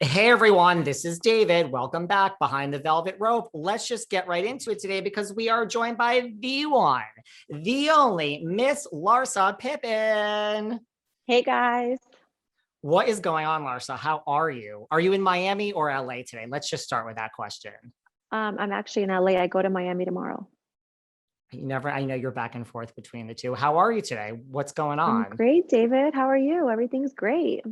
Hey everyone, this is David. Welcome back behind the velvet rope. Let's just get right into it today because we are joined by the one, the only Miss Larsa Pippen. Hey guys. What is going on, Larsa? How are you? Are you in Miami or LA today? Let's just start with that question. I'm actually in LA. I go to Miami tomorrow. I know you're back and forth between the two. How are you today? What's going I'm on? great, David. How are you? Everything's great.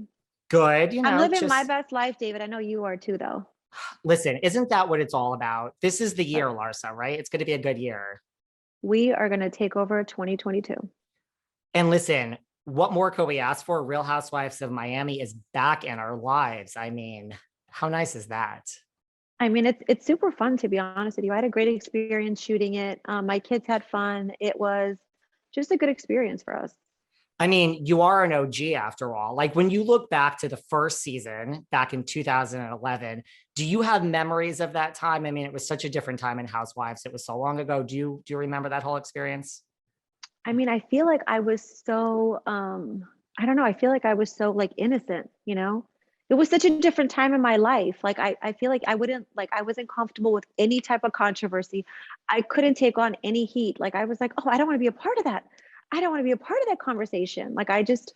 Good, I'm living my just best life, David. I know you are too, though. listen, isn't that what it's all about? This is the Uh, year, Larsa, right? It's going to be a good year. We are going to take over 2022. And listen, what more could we ask for? Real Housewives of Miami is back in our lives. I mean, how nice is that? I mean, it's super fun, to be honest with you. I had a great experience shooting it. My kids had fun. It was just a good experience for us. I mean, you are an OG after all. Like when you look back to the first season back in 2011, do you have memories of that time? I mean, it was such a different time in Housewives. It was so long ago. Do you remember that whole experience? I mean, I feel like I was so I don't know, I feel like I was so like innocent, you know? It was such a different time in my life. Like I feel like I wasn't comfortable with any type of controversy. I couldn't take on any heat. Like I was like, "Oh, I don't want to be a part of that. I don't want to be a part of that conversation." Like I just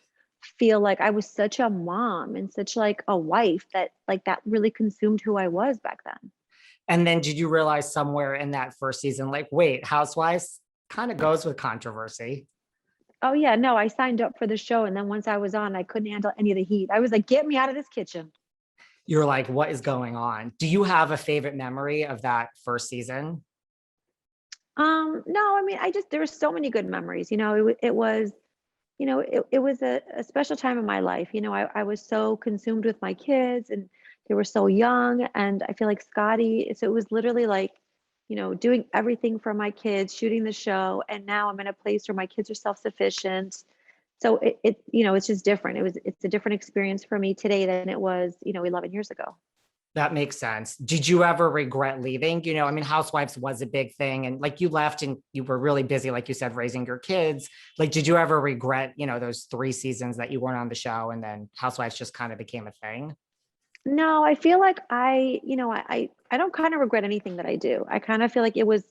feel like I was such a mom and such like a wife that like that really consumed who I was back then. And then did you realize somewhere in that first season, like, wait, Housewives kind of goes with controversy? Oh yeah, no, I signed up for the show and then once I was on, I couldn't handle any of the heat. I was like, "Get me out of this kitchen." You're like, what is going on? Do you have a favorite memory of that first season? No, I mean, I just there were so many good memories. It was, it was a special time in my life. I was so consumed with my kids and they were so young. And I feel like Scottie, so it was literally like, doing everything for my kids, shooting the show. And now I'm in a place where my kids are self-sufficient. So it's just different. It's a different experience for me today than it was, 11 years ago. That makes sense. Did you ever regret leaving? I mean, Housewives was a big thing and like you left and you were really busy, like you said, raising your kids. Like, did you ever regret, those 3 seasons that you weren't on the show and then Housewives just kind of became a thing? No, I feel like I don't kind of regret anything that I do. I kind of feel like it was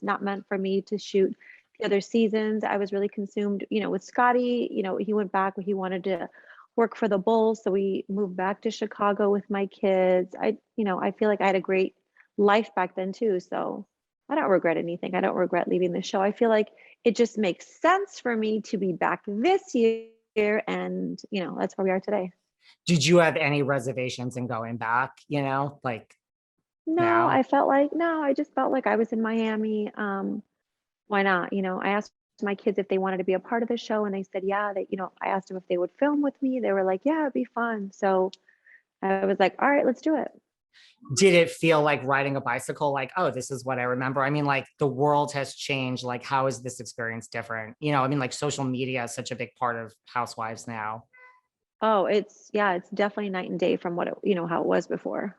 not meant for me to shoot the other seasons. I was really consumed, with Scottie, he went back, he wanted to work for the Bulls, so we moved back to Chicago with my kids. I feel like I had a great life back then too, so I don't regret anything. I don't regret leaving the show. I feel like it just makes sense for me to be back this year and, that's where we are today. Did you have any reservations in going back, like No, now? I just felt like I was in Miami. Why not? I asked my kids if they wanted to be a part of the show and they said, yeah, I asked them if they would film with me. They were like, yeah, it'd be fun. So I was like, all right, let's do it. Did it feel like riding a bicycle? Like, oh, this is what I remember. I mean, like the world has changed. Like, how is this experience different? I mean, like social media is such a big part of Housewives now. Oh, it's definitely night and day from how it was before.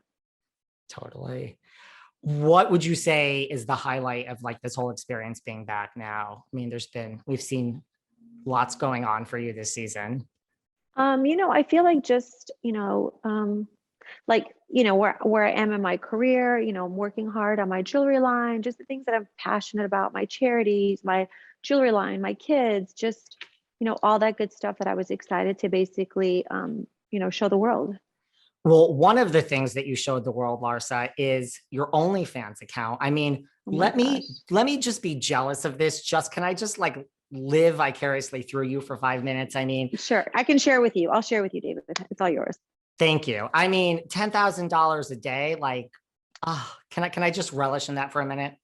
Totally. What would you say is the highlight of like this whole experience being back now? I mean, we've seen lots going on for you this season. I feel like just, like, where I am in my career, I'm working hard on my jewelry line, just the things that I'm passionate about, my charities, my jewelry line, my kids, just, all that good stuff that I was excited to basically, show the world. Well, one of the things that you showed the world, Larsa, is your OnlyFans account. I mean, Oh my let gosh. me let me just be jealous of this. Can I just like live vicariously through you for 5 minutes? I mean, Sure. I can share with you. I'll share with you, David. It's all yours. thank you. I mean, $10,000 a day, like, can I just relish in that for a minute?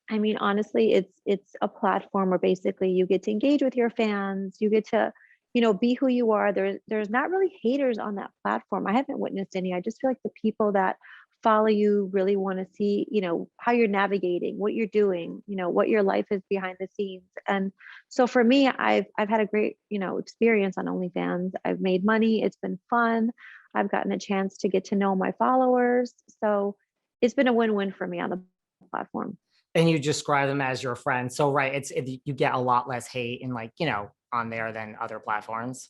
I mean, honestly, it's a platform where basically you get to engage with your fans. You get to, be who you are. There's not really haters on that platform. I haven't witnessed any. I just feel like the people that follow you really want to see, how you're navigating, what you're doing, what your life is behind the scenes. And so for me, I've had a great, experience on OnlyFans. I've made money. It's been fun. I've gotten a chance to get to know my followers. So it's been a win-win for me on the platform. And you describe them as your friend. So, right, you get a lot less hate and like, on there than other platforms.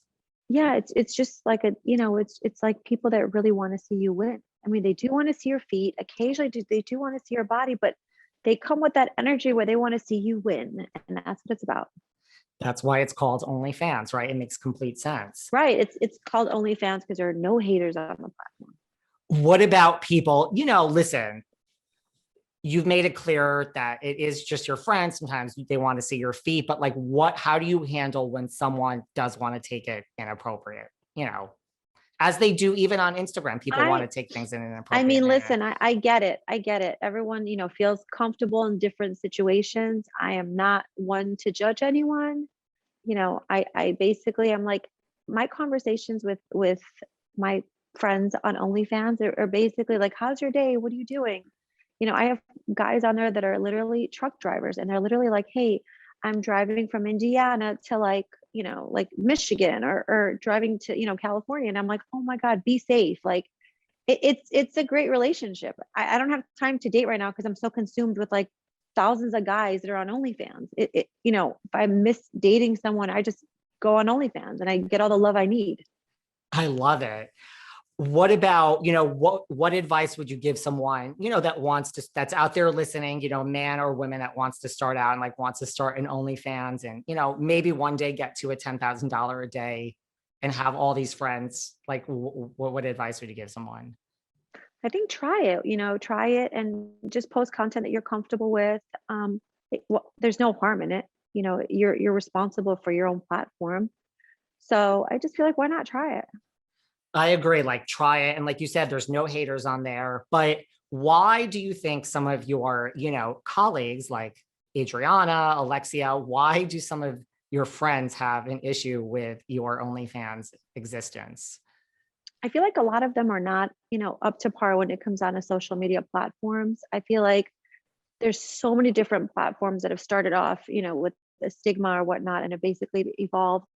yeah, it's just like a, it's like people that really want to see you win. I mean, they do want to see your feet. Occasionally they do want to see your body, but they come with that energy where they want to see you win. And that's what it's about. That's why it's called OnlyFans, right? It makes complete sense. Right. It's called OnlyFans because there are no haters on the platform. What about people, listen, you've made it clear that it is just your friends. Sometimes they want to see your feet, but like how do you handle when someone does want to take it inappropriate, as they do even on Instagram, people want I to take things in an I inappropriate mean, manner. listen, I get it. I get it. Everyone, feels comfortable in different situations. I am not one to judge anyone. I basically I'm like my conversations with my friends on OnlyFans are basically like, how's your day? What are you doing? I have guys on there that are literally truck drivers and they're literally like, hey, I'm driving from Indiana to like Michigan or driving to, California. And I'm like, oh my God, be safe. Like it's a great relationship. I don't have time to date right now because I'm so consumed with like thousands of guys that are on OnlyFans. If I miss dating someone, I just go on OnlyFans and I get all the love I need. I love it. What about, what advice would you give someone, that's out there listening, man or woman that wants to start out and like wants to start an OnlyFans and, maybe one day get to a $10,000 a day and have all these friends? Like, what advice would you give someone? I think try it and just post content that you're comfortable with. There's no harm in it. You're responsible for your own platform. So I just feel like why not try it? I agree. Like, try it. And like you said, there's no haters on there. But why do you think some of your, colleagues like Adriana, Alexia, why do some of your friends have an issue with your OnlyFans existence? I feel like a lot of them are not, up to par when it comes on to social media platforms. I feel like there's so many different platforms that have started off, with the stigma or whatnot, and have basically evolved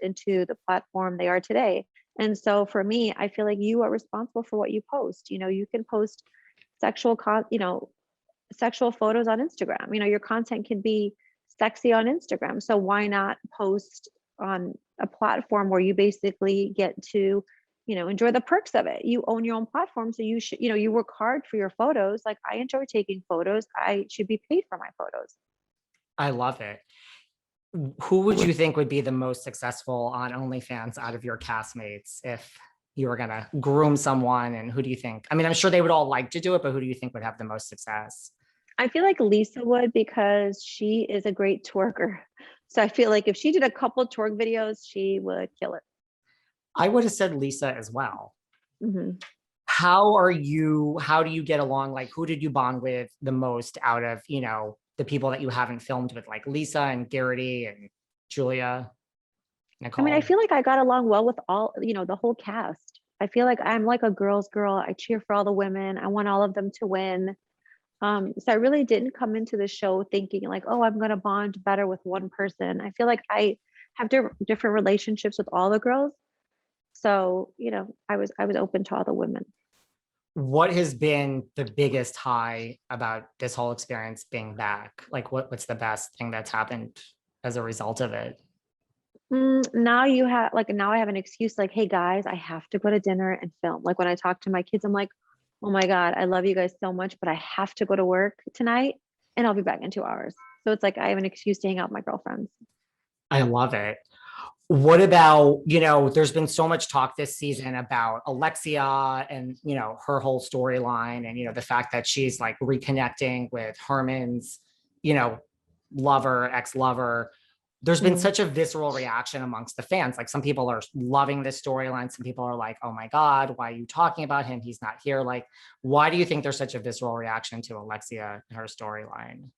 into the platform they are today. And so for me, I feel like you are responsible for what you post. You can post sexual sexual photos on Instagram. Your content can be sexy on Instagram. So why not post on a platform where you basically get to, enjoy the perks of it? You own your own platform. So you should, you work hard for your photos. Like I enjoy taking photos. I should be paid for my photos. I love it. Who would you think would be the most successful on OnlyFans out of your castmates if you were going to groom someone? And who do you think? I mean, I'm sure they would all like to do it, but who do you think would have the most success? I feel like Lisa would because she is a great twerker. So I feel like if she did a couple twerk videos, she would kill it. I would have said Lisa as well. Mhm. How do you get along? Like, who did you bond with the most out of, the people that you haven't filmed with, like Lisa and Guerdy and Julia, I mean, I Nicole? feel like I got along well with all, the whole cast. I feel like I'm like a girl's girl. I cheer for all the women. I want all of them to win. So I really didn't come into the show thinking like, oh, I'm gonna bond better with one person. I feel like I have different relationships with all the girls. So, I was open to all the women. What has been the biggest high about this whole experience being back? Like, what's the best thing that's happened as a result of it? Now I have an excuse like, hey guys, I have to go to dinner and film. Like when I talk to my kids, I'm like, oh my God, I love you guys so much, but I have to go to work tonight and I'll be back in 2 hours. So it's like I have an excuse to hang out with my girlfriends. I love it. What about, there's been so much talk this season about Alexia and, her whole storyline and, the fact that she's like reconnecting with Herman's, you know, lover, ex-lover. There's been Mhm. such a visceral reaction amongst the fans. Like some people are loving this storyline. Some people are like, oh my God, why are you talking about him? He's not here. Like, why do you think there's such a visceral reaction to Alexia and her storyline?